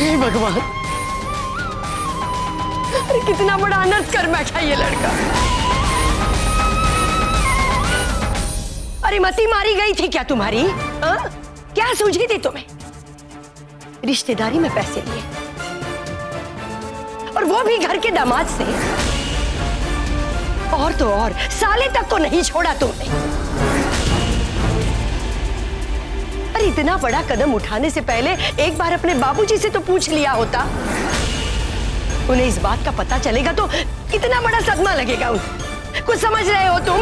हे भगवान, अरे कितना बड़ा अनर्थ कर बैठा ये लड़का। अरे मती मारी गई थी क्या तुम्हारी? क्या सूझी थी तुम्हें? रिश्तेदारी में पैसे लिए, और वो भी घर के दामाद से। और तो और साले तक को नहीं छोड़ा तुमने। अरे इतना बड़ा कदम उठाने से पहले एक बार अपने बाबूजी से तो पूछ लिया होता। उन्हें इस बात का पता चलेगा तो कितना बड़ा सदमा लगेगा उन्हें। कुछ समझ रहे हो तुम?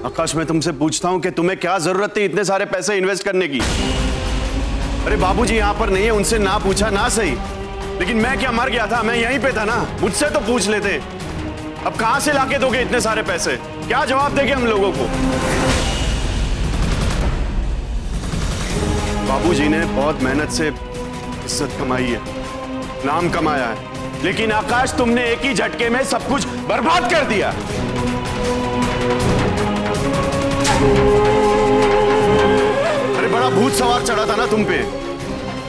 आकाश, मैं तुमसे पूछता हूं कि तुम्हें क्या जरूरत थी इतने सारे पैसे इन्वेस्ट करने की? अरे बाबूजी यहाँ पर नहीं है, उनसे ना पूछा ना सही, लेकिन मैं क्या मर गया था? मैं यहीं पे था ना, मुझसे तो पूछ लेते। अब कहां से लाके दोगे इतने सारे पैसे? क्या जवाब देंगे हम लोगों को? बाबूजी ने बहुत मेहनत से इज्जत कमाई है, नाम कमाया है, लेकिन आकाश तुमने एक ही झटके में सब कुछ बर्बाद कर दिया। अरे बड़ा भूत सवार चढ़ा था ना तुम पे,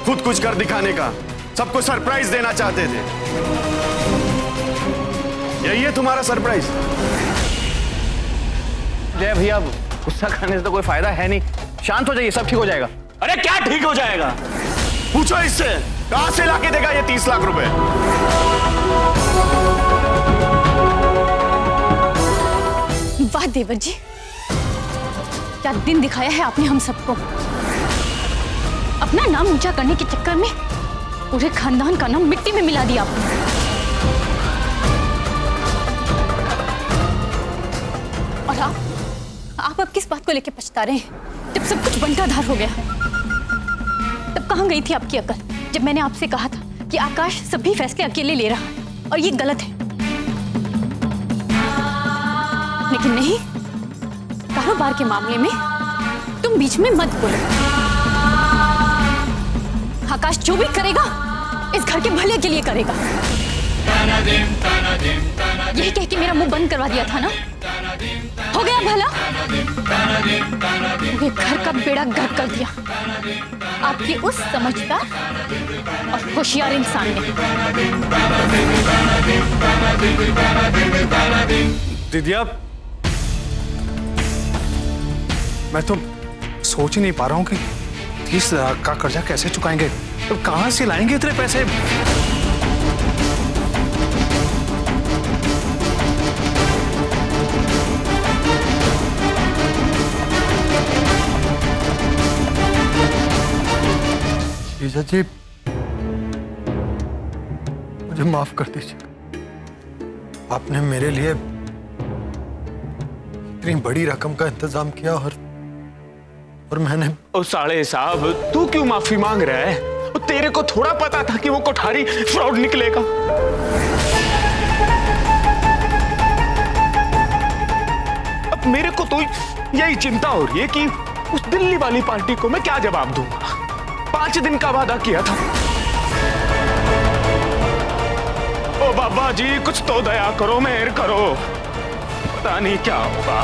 खुद कुछ कर दिखाने का, सबको सरप्राइज देना चाहते थे। यही है तुम्हारा सरप्राइज? जय भैया, गुस्सा करने से तो कोई फायदा है नहीं, शांत हो जाइए, सब ठीक हो जाएगा। अरे क्या ठीक हो जाएगा? पूछो इससे, कहां से लाके देगा ये 30 लाख रुपए? वाह देवर जी, क्या दिन दिखाया है आपने हम सबको। अपना नाम ऊंचा करने के चक्कर में पूरे खानदान का नाम मिट्टी में मिला दिया आपने। और आप अब किस बात को लेकर पछता रहे हैं? जब सब कुछ बंटाधार हो गया, तब कहां गई थी आपकी अकल? जब मैंने आपसे कहा था कि आकाश सभी फैसले अकेले ले रहा है और ये गलत है। लेकिन नहीं, कारोबार के मामले में तुम बीच में मत बोलो। आकाश जो भी करेगा इस घर के भले के लिए करेगा। यही कह के मेरा मुंह बंद करवा दिया था ना, हो गया भला? ये घर का बेड़ा गर्क कर दिया आपकी उस समझदार और होशियार इंसान ने। दीदिया, मैं तो सोच ही नहीं पा रहा हूँ कि 30 लाख का कर्जा कैसे चुकाएंगे, तो कहां से लाएंगे इतने पैसे? जीजा जी, मुझे माफ कर दीजिए। आपने मेरे लिए इतनी बड़ी रकम का इंतजाम किया और मैंने। ओ साले साहब, तू क्यों माफी मांग रहा है? तेरे को थोड़ा पता था कि वो कोठारी फ्रॉड निकलेगा। अब मेरे को तो यही चिंता हो रही है कि उस दिल्ली वाली पार्टी को मैं क्या जवाब दूंगा। 5 दिन का वादा किया था। ओ बाबा जी, कुछ तो दया करो, मेहर करो, पता नहीं क्या होगा।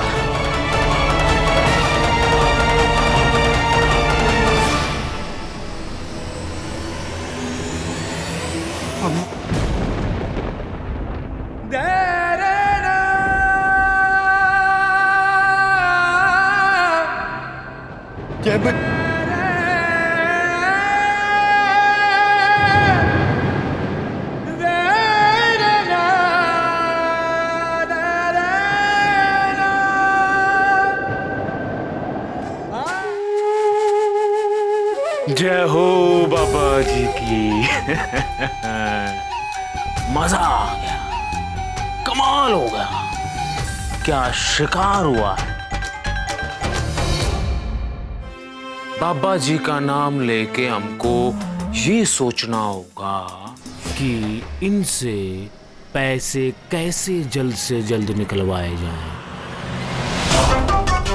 जय हो बाबा जी की। मजा आ गया, कमाल हो गया, क्या शिकार हुआ है। बाबा जी का नाम लेके हमको ये सोचना होगा कि इनसे पैसे कैसे जल्द से जल्द निकलवाए जाएं,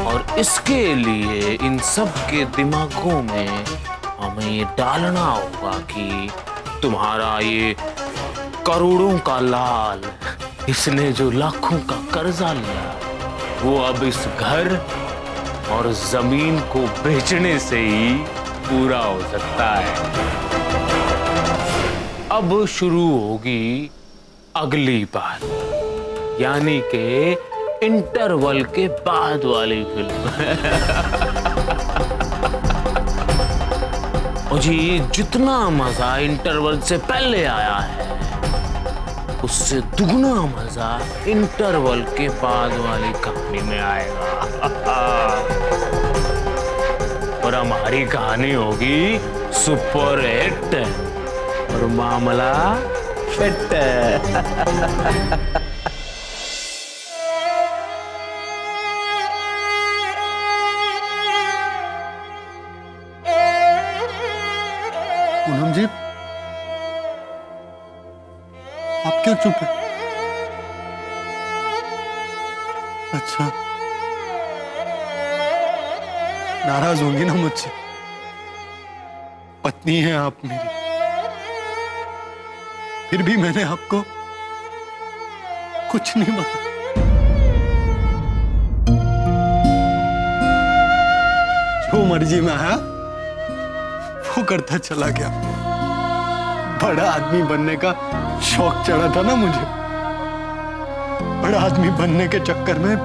और इसके लिए इन सब के दिमागों में हमें ये डालना होगा कि तुम्हारा ये करोड़ों का लाल, इसने जो लाखों का कर्जा लिया, वो अब इस घर और जमीन को बेचने से ही पूरा हो सकता है। अब शुरू होगी अगली बात, यानी कि इंटरवल के बाद वाली फिल्म। और जी जितना मजा इंटरवल से पहले आया है, उससे दुगना मजा इंटरवल के बाद वाली कहानी में आएगा। और हमारी कहानी होगी सुपर हिट और मामला फिट। पूनम जी, आप क्यों चुप है? अच्छा, नाराज होंगी ना मुझसे? पत्नी है आप मेरी, फिर भी मैंने आपको कुछ नहीं बताया। जो मर्जी में आया वो करता चला गया। बड़ा आदमी बनने का शौक चढ़ा था ना मुझे, बड़ा आदमी बनने के चक्कर में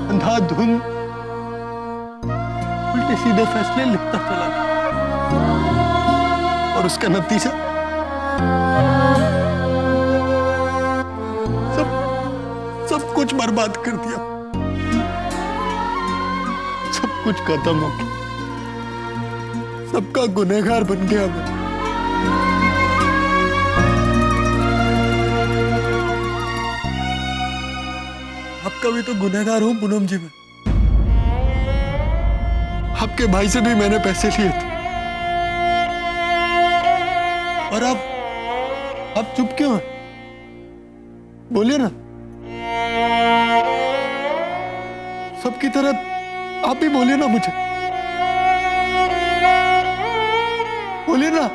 अंधाधुन उल्टे सीधे फैसले लिखता चला गया, और उसका नतीजा सब कुछ बर्बाद कर दिया। सब कुछ खत्म हो गया, सबका गुनहगार बन गया मैं। आपका भी तो गुनहगार हूं पूनम जी में। आपके भाई से भी मैंने पैसे लिए थे, और आप चुप क्यों हैं? बोलिए ना। सबकी तरह आप भी बोलिए ना मुझे, बोलिए ना।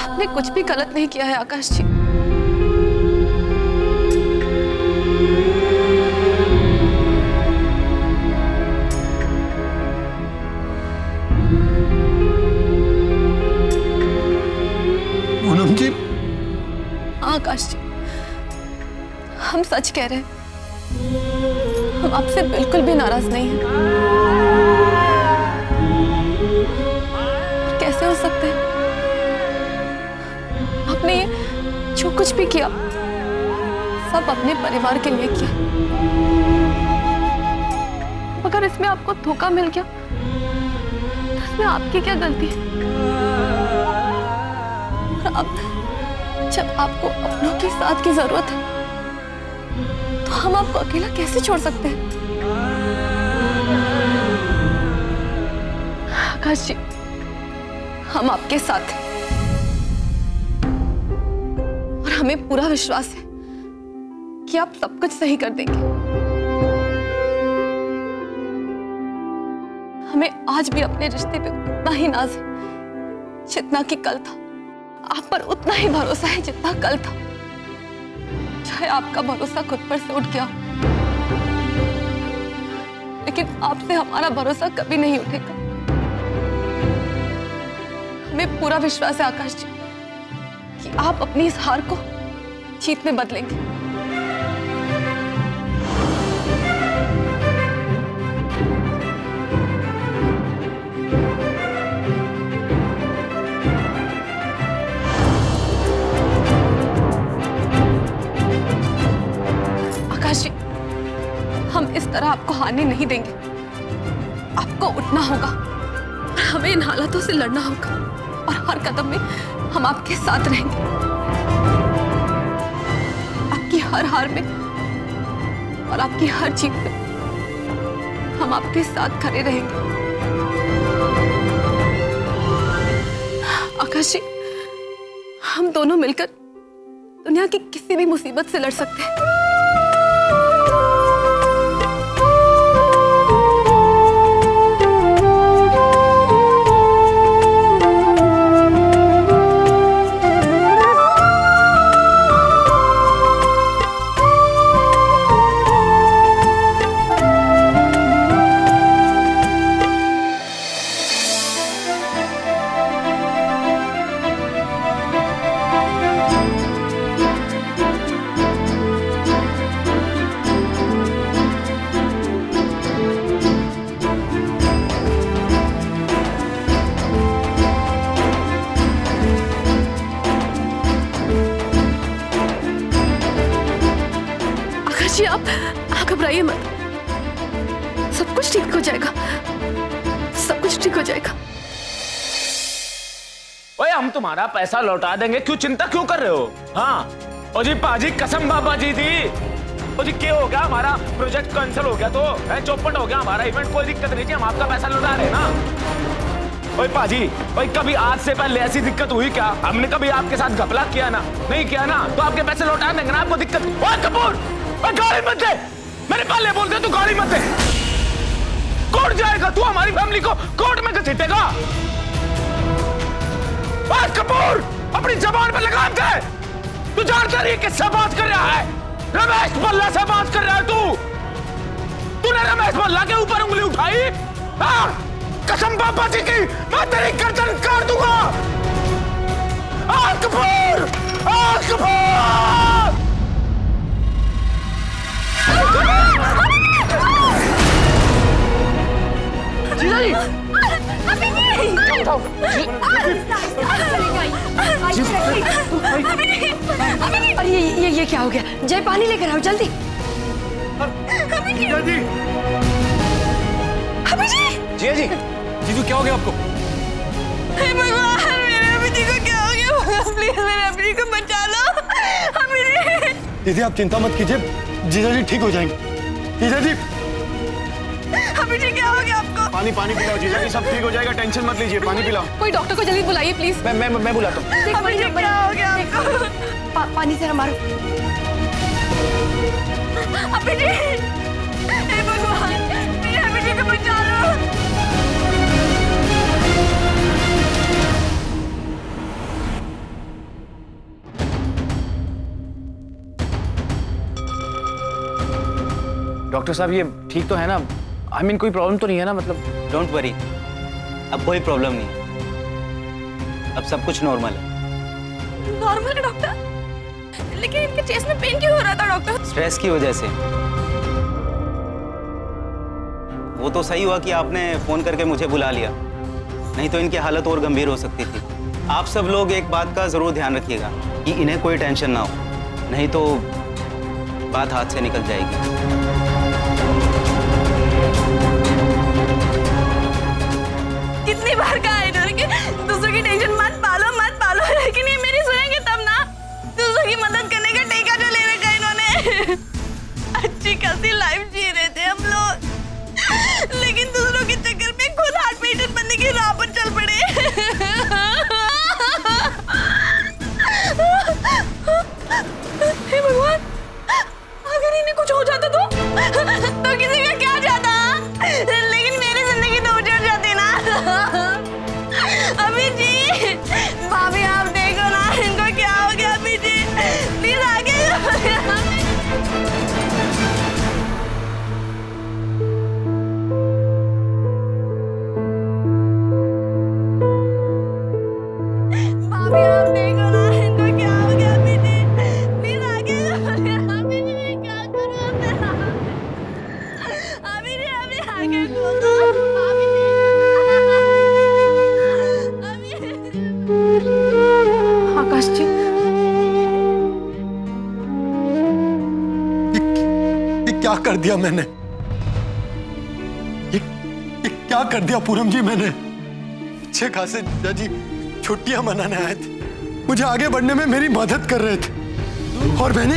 आपने कुछ भी गलत नहीं किया है आकाश जी। पूनम जी, आकाश जी, हम सच कह रहे हैं, हम आपसे बिल्कुल भी नाराज नहीं हैं। कैसे हो सकते हैं? आपने ये जो कुछ भी किया सब अपने परिवार के लिए किया। अगर इसमें आपको धोखा मिल गया तो इसमें आपकी क्या गलती है? और अब जब आपको अपनों के साथ की जरूरत है तो हम आपको अकेला कैसे छोड़ सकते हैं? आकाश जी, हम आपके साथ हैं और हमें पूरा विश्वास है कि आप सब कुछ सही कर देंगे। हमें आज भी अपने रिश्ते पे उतना ही नाज है जितना कि कल था। आप पर उतना ही भरोसा है जितना कल था, चाहे आपका भरोसा खुद पर से उठ गया, लेकिन आपसे हमारा भरोसा कभी नहीं उठेगा। हमें पूरा विश्वास है आकाश जी कि आप अपनी इस हार को जीत में बदलेंगे। आकाश जी, हम इस तरह आपको हारने नहीं देंगे। आपको उठना होगा और हमें इन हालातों से लड़ना होगा, और हर कदम में हम आपके साथ रहेंगे। आपकी हर हार में और आपकी हर जीत में हम आपके साथ खड़े रहेंगे। आकाश जी, हम दोनों मिलकर दुनिया की किसी भी मुसीबत से लड़ सकते हैं। आप घबराइए मत, सब कुछ ठीक हो जाएगा, सब कुछ ठीक हो जाएगा। ओए हम तुम्हारा पैसा लौटा देंगे, क्यों चिंता क्यों कर रहे हो? हाँ ओ जी पाजी कसम बाबा जी दी। ओ जी क्या हो गया, हमारा प्रोजेक्ट कैंसिल हो गया तो चौपट हो गया हमारा इवेंट, कोई दिक्कत नहीं थी, हम आपका पैसा लौटा रहे ना। ओए पाजी, ओए कभी आज से पहले ऐसी दिक्कत हुई क्या? हमने कभी आपके साथ घपला किया ना? नहीं किया ना, तो आपके पैसे लौटा देंगे ना, आपको दिक्कत। ओए कपूर, गाड़ी मत दे, मेरे पहले बोलते तू गाड़ी मत दे। कोर्ट जाएगा तू, हमारी फैमिली को कोर्ट में घसीटेगा। कपूर अपनी जबान पे लगाम दे, तू जानता नहीं किससे बात कर रहा है? रमेश बल्ला से बात कर रहा है तू। तूने रमेश बल्ला के ऊपर उंगली उठाई? कसम बाबा जी की, मैं तेरी गर्दन काट दूंगा। कपूर, कपूर जीजा जी, अरे ये क्या हो गया? जय पानी लेकर आओ जल्दी। जीजा जी, जिया जी, जीजू क्या हो गया आपको? भगवान, मेरे अभिजी को क्या हो गया? प्लीज मेरे अभिजी को बचा लो। दीदी आप चिंता मत कीजिए, जीजा जी ठीक हो जाएंगे। जीजा जी, अभिजी क्या हो गया आपको? पानी पानी पिलाओ जीजा जी, सब ठीक हो जाएगा, टेंशन मत लीजिए, पानी पिलाओ। कोई डॉक्टर को जल्दी बुलाइए प्लीज। मैं बुलाता हूँ। अभिजी क्या हो गया आपको? पानी से मारो। अभिजी, हे भगवान, मेरे अभिजी को बचा लो। डॉक्टर साहब ये ठीक तो है ना? आई मीन कोई प्रॉब्लम तो नहीं है ना? मतलब डोंट वरी, अब कोई प्रॉब्लम नहीं है, अब सब कुछ नॉर्मल है। नॉर्मल है डॉक्टर, लेकिन इनके चेस्ट में पेन क्यों हो रहा था डॉक्टर? स्ट्रेस की वजह से। वो तो सही हुआ कि आपने फोन करके मुझे बुला लिया, नहीं तो इनकी हालत और गंभीर हो सकती थी। आप सब लोग एक बात का जरूर ध्यान रखिएगा कि इन्हें कोई टेंशन ना हो, नहीं तो बात हाथ से निकल जाएगी। कितनी बार कहा है इन्होंने कि दूसरों की टेंशन मत पालो, लेकिन ये मेरी सुनेंगे तब ना। दूसरों की मदद करने का ठेका जो ले रखा है इन्होंने। अच्छी खासी लाइफ जी रहे थे हम लोग, लेकिन दूसरों के चक्कर में खुद हार्ट पेशेंट बनने की राह पर चल पड़े। हे भगवान, अगर इन्हें कुछ हो जाता तो किसी का क्या जाता? लेकिन मेरी जिंदगी तो उजड़ जाती ना। अभी जी, भाभी आप देखो ना इनको क्या हो गया। अभी जी प्लीज आगे। भाभी आप देखो ना इनको क्या हो गया। अभी जी प्लीज आगे। अभी जी क्या करूं मैं? अभी जी अभी आगे बोलो। आकाश जी, ये क्या कर दिया मैंने? ये क्या कर दिया पूरम जी मैंने? अच्छे खासे जीजा जी छुट्टियां मनाने आए थे, मुझे आगे बढ़ने में मेरी मदद कर रहे थे, और मैंने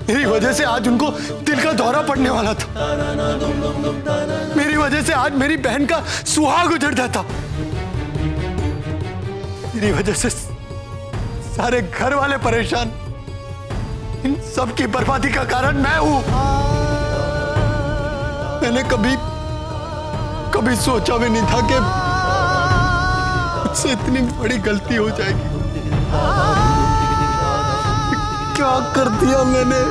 मेरी वजह से आज उनको दिल का दौरा पड़ने वाला था। मेरी वजह से आज मेरी बहन का सुहाग उजड़ जाता। मेरी वजह से सारे घर वाले परेशान। इन सब की बर्बादी का कारण मैं हूं। मैंने कभी सोचा भी नहीं था कि मुझसे इतनी बड़ी गलती हो जाएगी। क्या कर दिया मैंने?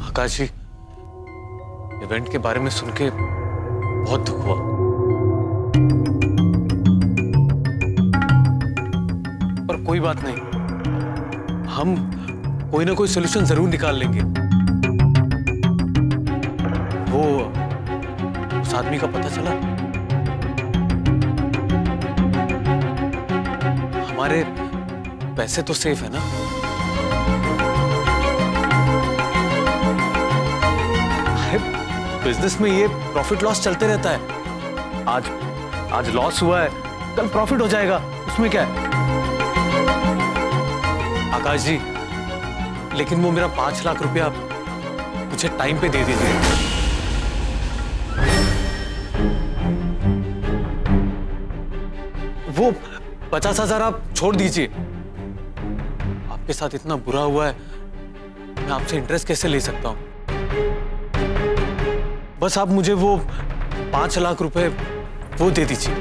आकाश जी, इवेंट के बारे में सुन के बहुत दुख हुआ, पर कोई बात नहीं, हम कोई ना कोई सॉल्यूशन जरूर निकाल लेंगे। वो उस आदमी का पता चला? हमारे पैसे तो सेफ है ना? बिजनेस में ये प्रॉफिट लॉस चलते रहता है। आज लॉस हुआ है, कल प्रॉफिट हो जाएगा, उसमें क्या है? आकाश जी, लेकिन वो मेरा 5 लाख रुपया मुझे टाइम पे दे दीजिए। वो 50,000 आप छोड़ दीजिए। आपके साथ इतना बुरा हुआ है, मैं आपसे इंटरेस्ट कैसे ले सकता हूं? बस आप मुझे वो 5 लाख रुपए वो दे दीजिए।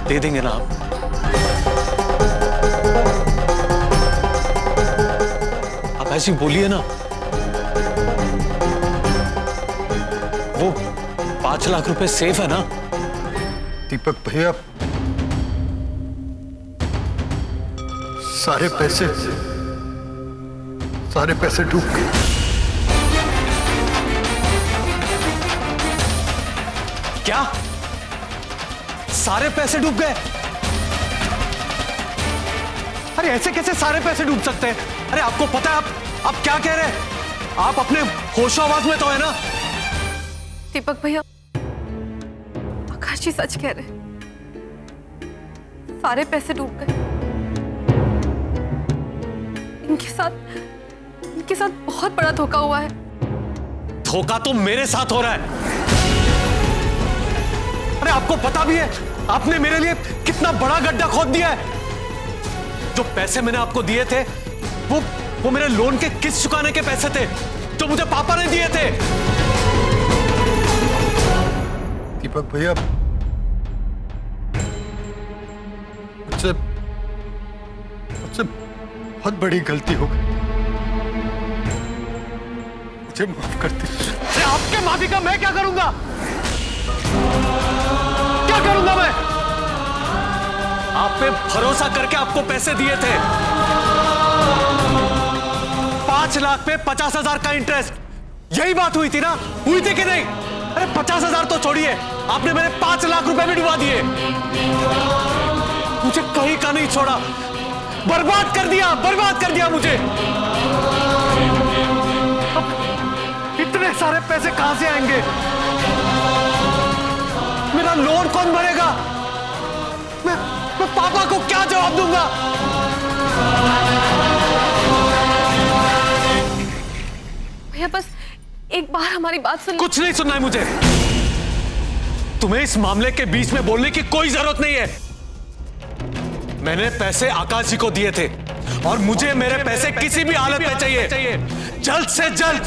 दे देंगे ना आप? आकाश जी बोलिए ना। वो 5 लाख रुपए सेफ है ना? दीपक भैया, सारे पैसे डूब गए। क्या? सारे पैसे डूब गए? अरे ऐसे कैसे सारे पैसे डूब सकते हैं? अरे आपको पता है आप क्या कह रहे हैं? आप अपने होशो-हवास में तो है ना? दीपक भैया, आकाश जी सच कह रहे हैं, सारे पैसे डूब गए। इनके साथ बहुत बड़ा धोखा हुआ है। धोखा तो मेरे साथ हो रहा है। अरे आपको पता भी है आपने मेरे लिए कितना बड़ा गड्ढा खोद दिया है। जो पैसे मैंने आपको दिए थे वो मेरे लोन के किस्त चुकाने के पैसे थे जो मुझे पापा ने दिए थे। दीपक भैया, मुझसे बहुत बड़ी गलती हो गई, मुझे माफ कर दीजिए। अरे आपके माफी का मैं क्या करूंगा? क्या करूंगा मैं? आप पे भरोसा करके आपको पैसे दिए थे, 5 लाख पे 50,000 का इंटरेस्ट। यही बात हुई थी ना? हुई थी कि नहीं? अरे 50,000 तो छोड़िए, आपने मेरे 5 लाख रुपए भी डुबा दिए। मुझे कहीं का नहीं छोड़ा, बर्बाद कर दिया मुझे। इतने सारे पैसे कहां से आएंगे? मेरा लोन कौन भरेगा? मैं पापा को क्या जवाब दूंगा? भैया बस एक बार हमारी बात सुन। कुछ नहीं सुनना है मुझे। तुम्हें इस मामले के बीच में बोलने की कोई जरूरत नहीं है। मैंने पैसे आकाश जी को दिए थे और मुझे मेरे पैसे किसी भी हालत में चाहिए, जल्द से जल्द।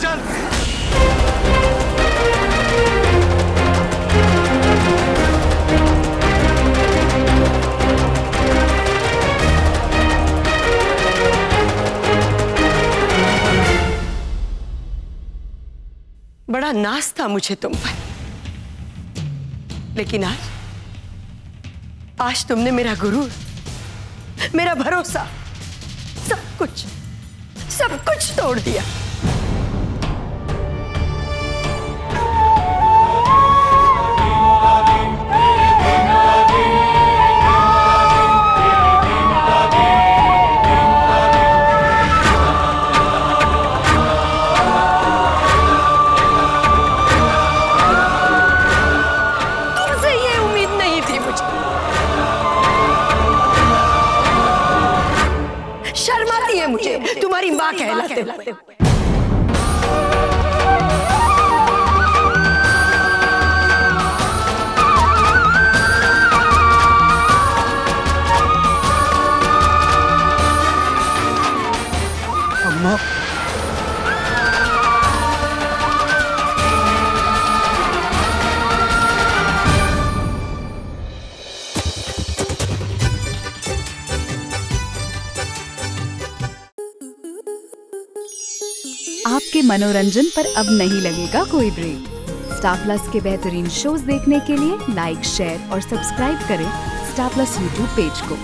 बड़ा नाज था मुझे तुम पर, लेकिन आज तुमने मेरा गुरूर, मेरा भरोसा, सब कुछ तोड़ दिया। माँ कहलाते हुए। अम्मा, आपके मनोरंजन पर अब नहीं लगेगा कोई ब्रेक। स्टार प्लस के बेहतरीन शोज देखने के लिए लाइक, शेयर और सब्सक्राइब करें स्टार प्लस यूट्यूब पेज को।